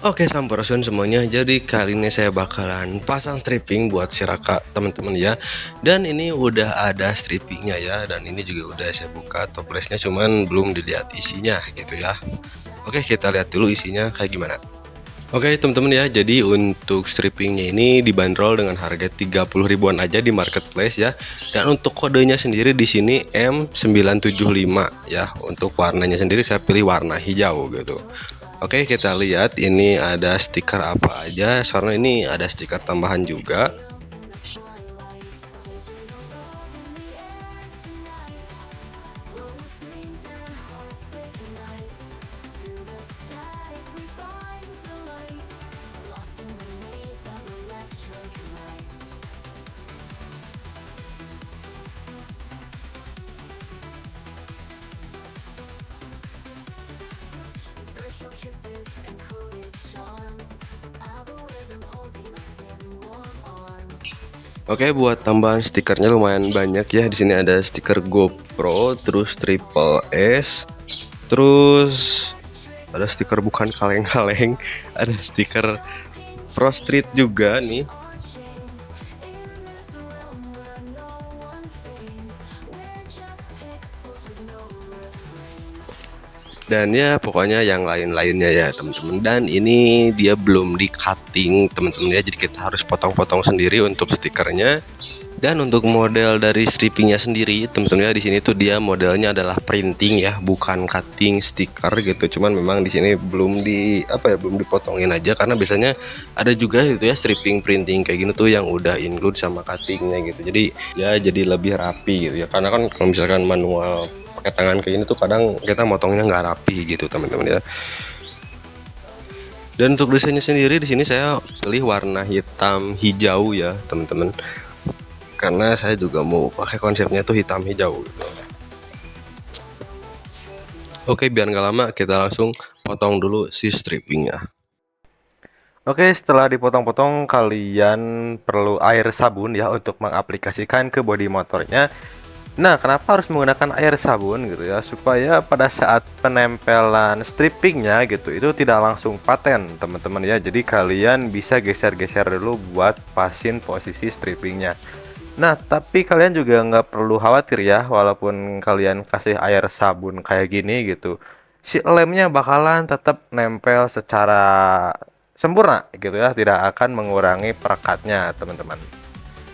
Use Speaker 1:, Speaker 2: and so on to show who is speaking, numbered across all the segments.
Speaker 1: Oke, sampurasun semuanya. Jadi kali ini saya bakalan pasang stripping buat si Raka teman-teman ya. Dan ini udah ada strippingnya ya. Dan ini juga udah saya buka toplesnya, cuman belum dilihat isinya gitu ya. Oke, kita lihat dulu isinya kayak gimana. Oke teman-teman ya, jadi untuk strippingnya ini dibanderol dengan harga 30 ribuan aja di marketplace ya. Dan untuk kodenya sendiri di sini M975 ya. Untuk warnanya sendiri saya pilih warna hijau gitu. Oke, kita lihat ini ada stiker apa aja. Soalnya ini ada stiker tambahan juga. Oke, buat tambahan stikernya lumayan banyak ya. Di sini ada stiker GoPro, terus Triple S, terus ada stiker bukan kaleng-kaleng, ada stiker Pro Street juga nih. Dan ya pokoknya yang lain-lainnya ya teman-teman. Dan ini dia belum di cutting teman-teman ya, jadi kita harus potong-potong sendiri untuk stikernya. Dan untuk model dari strippingnya sendiri teman-teman ya, di sini tuh dia modelnya adalah printing ya, bukan cutting stiker gitu. Cuman memang di sini belum belum dipotongin aja, karena biasanya ada juga gitu ya stripping printing kayak gini tuh yang udah include sama cuttingnya gitu. Jadi ya jadi lebih rapi gitu ya, karena kan kalau misalkan manual pakai tangan kayak gini tuh kadang kita motongnya nggak rapi gitu teman-teman ya. Dan untuk desainnya sendiri di sini saya pilih warna hitam hijau ya teman-teman, karena saya juga mau pakai konsepnya tuh hitam hijau gitu. Oke, biar nggak lama kita langsung potong dulu si strippingnya. Oke, setelah dipotong-potong kalian perlu air sabun ya untuk mengaplikasikan ke bodi motornya. Nah, kenapa harus menggunakan air sabun gitu ya? Supaya pada saat penempelan strippingnya gitu itu tidak langsung paten teman-teman ya. Jadi kalian bisa geser-geser dulu buat pasin posisi strippingnya. Nah, tapi kalian juga nggak perlu khawatir ya, walaupun kalian kasih air sabun kayak gini gitu, si lemnya bakalan tetap nempel secara sempurna gitu ya, tidak akan mengurangi perekatnya teman-teman.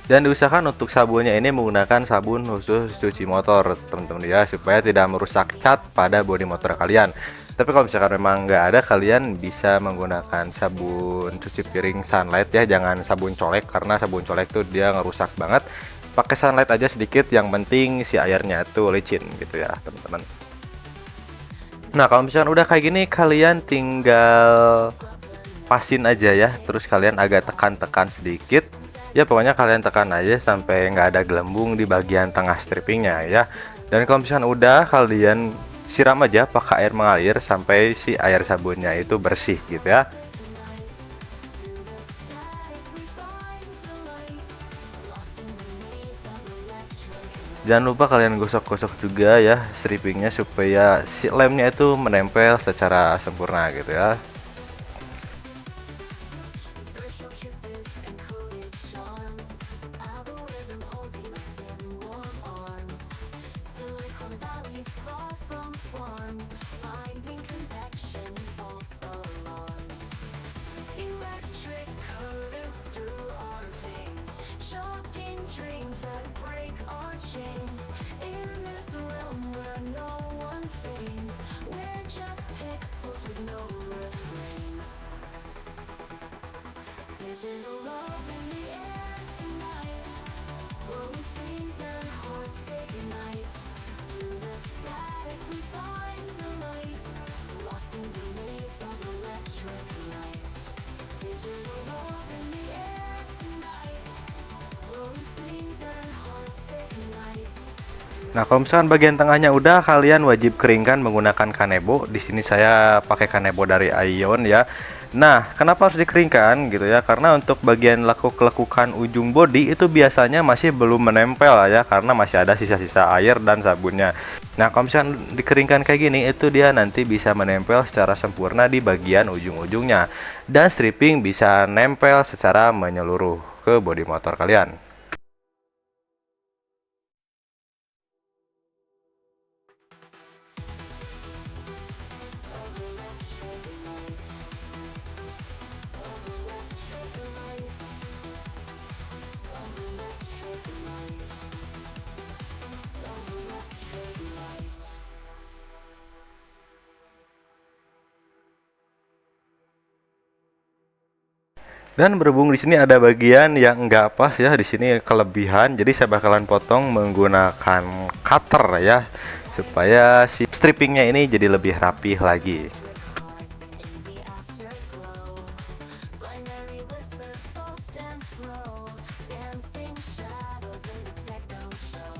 Speaker 1: Dan diusahakan untuk sabunnya ini menggunakan sabun khusus cuci motor teman-teman ya, supaya tidak merusak cat pada bodi motor kalian. Tapi kalau misalkan memang nggak ada, kalian bisa menggunakan sabun cuci piring Sunlight ya, jangan sabun colek, karena sabun colek tuh dia ngerusak banget. Pakai Sunlight aja sedikit, yang penting si airnya tuh licin gitu ya teman-teman. Nah, kalau misalkan udah kayak gini, kalian tinggal pasin aja ya, terus kalian agak tekan-tekan sedikit ya, pokoknya kalian tekan aja sampai nggak ada gelembung di bagian tengah strippingnya ya. Dan kalau misalkan udah, kalian siram aja pakai air mengalir sampai si air sabunnya itu bersih gitu ya. Jangan lupa kalian gosok-gosok juga ya strippingnya, supaya si lemnya itu menempel secara sempurna gitu ya.
Speaker 2: Digital love in the air tonight. Glowing screens and hearts ignite. Through the static we find delight. Lost in the maze of electric light. Digital love in the air tonight. Glowing screens and hearts ignite.
Speaker 1: Nah, kalau misalkan bagian tengahnya udah, kalian wajib keringkan menggunakan kanebo. Di sini saya pakai kanebo dari Ion ya. Nah, kenapa harus dikeringkan gitu ya? Karena untuk bagian lekuk-lekukan ujung bodi itu biasanya masih belum menempel ya, karena masih ada sisa-sisa air dan sabunnya. Nah, kalau misalkan dikeringkan kayak gini, itu dia nanti bisa menempel secara sempurna di bagian ujung-ujungnya. Dan stripping bisa nempel secara menyeluruh ke bodi motor kalian. Dan berhubung di sini ada bagian yang nggak pas ya, di sini kelebihan, jadi saya bakalan potong menggunakan cutter ya, supaya si strippingnya ini jadi lebih rapih lagi.
Speaker 2: In the afterglow, binary whispers, soul stand slow, dancing shadows in the techno show.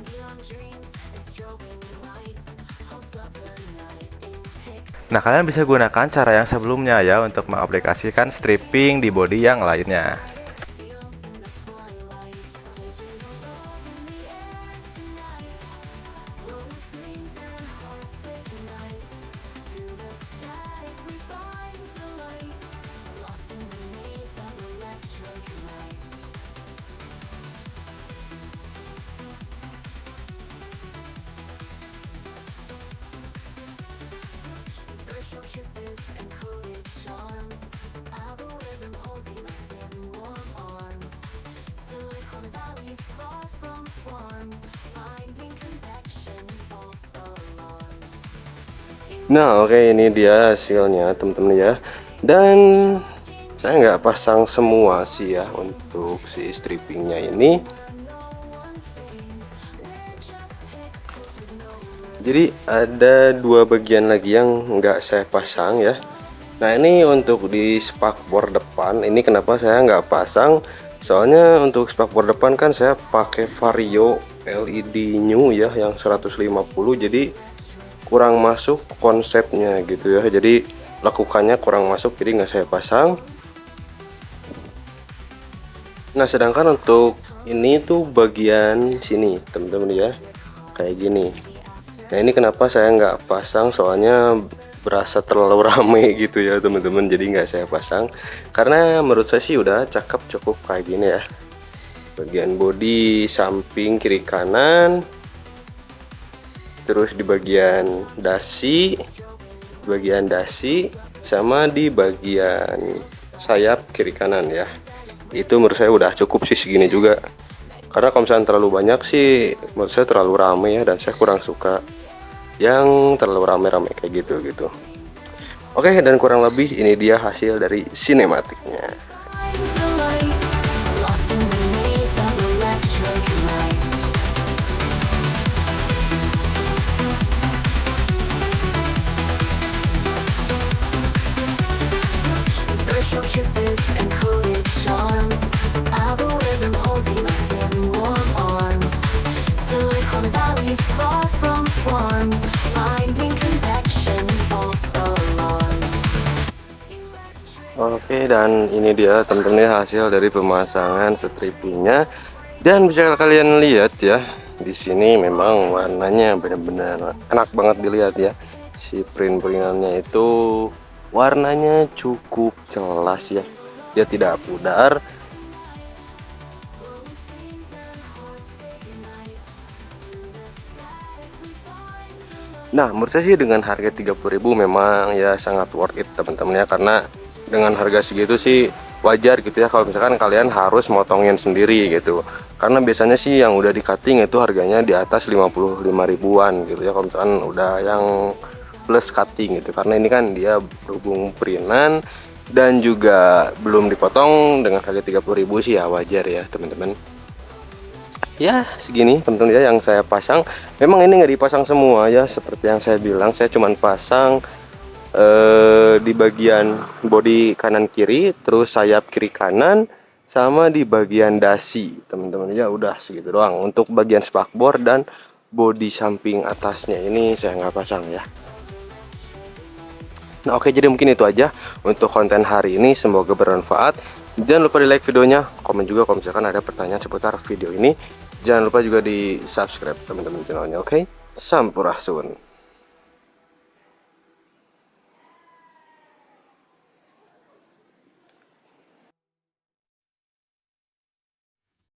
Speaker 2: Neon dreams and strobing lights, pulse of the night in pixels.
Speaker 1: Nah, kalian bisa gunakan cara yang sebelumnya ya untuk mengaplikasikan stripping di body yang lainnya.
Speaker 2: Fields in the twilight, digital love in the air tonight. Rose wings and hearts ignite. Through the static we find delight. Lost in the maze of electric light. Virtual kisses and coded charms. Algorithm holding us in warm arms. Silicon valleys far from farms. Finding connection, false alarms.
Speaker 1: Nah, oke, ini dia hasilnya teman-teman ya. Dan saya nggak pasang semua sih ya untuk si strippingnya ini. Jadi ada dua bagian lagi yang nggak saya pasang ya. Nah, ini untuk di spakbor depan. Ini kenapa saya nggak pasang? Soalnya untuk spakbor depan kan saya pakai Vario LED new ya, yang 150. Jadi kurang masuk konsepnya gitu ya. Jadi lekukannya kurang masuk, jadi nggak saya pasang. Nah, sedangkan untuk ini tuh bagian sini teman-teman ya, kayak gini. Nah, ini kenapa saya nggak pasang, soalnya berasa terlalu rame gitu ya teman-teman, jadi nggak saya pasang karena menurut saya sih udah cakep, cukup kayak gini ya. Bagian bodi samping kiri kanan, terus di bagian dasi sama di bagian sayap kiri kanan ya. Itu menurut saya udah cukup sih segini juga, karena kalau misalnya terlalu banyak sih menurut saya terlalu rame ya, dan saya kurang suka yang terlalu rame-rame kayak gitu. Oke, dan kurang lebih ini dia hasil dari sinematiknya.
Speaker 2: Find delight. Lost in the maze of electric light. Virtual kisses and coded charms. Algorithm holding us in warm arms. Silicon valleys far from farms. Finding connection, false alarms.
Speaker 1: Oke, dan ini dia teman-teman ya hasil dari pemasangan strippingnya. Dan bisa kalian lihat ya, di sini memang warnanya benar-benar enak banget dilihat ya. Si print-printannya itu warnanya cukup jelas ya, dia tidak pudar. Nah, menurut saya sih dengan harga 30.000 memang ya sangat worth it teman-teman ya, karena dengan harga segitu sih wajar gitu ya kalau misalkan kalian harus motongin sendiri gitu. Karena biasanya sih yang udah di cutting itu harganya di atas 55 ribuan gitu ya, kalau misalkan udah yang plus cutting gitu. Karena ini kan dia berhubung printan dan juga belum dipotong, dengan harga 30.000 sih ya wajar ya teman-teman. Ya segini teman-teman ya yang saya pasang. Memang ini nggak dipasang semua ya, seperti yang saya bilang, saya cuman pasang di bagian bodi kanan kiri, terus sayap kiri kanan, sama di bagian dasi teman-teman. Ya udah segitu doang. Untuk bagian spakbor dan bodi samping atasnya ini saya nggak pasang ya. Nah oke, jadi mungkin itu aja untuk konten hari ini, semoga bermanfaat. Jangan lupa di like videonya, komen juga kalau misalkan ada pertanyaan seputar video ini. Jangan lupa juga di subscribe teman-teman channelnya. Oke, sampurasun.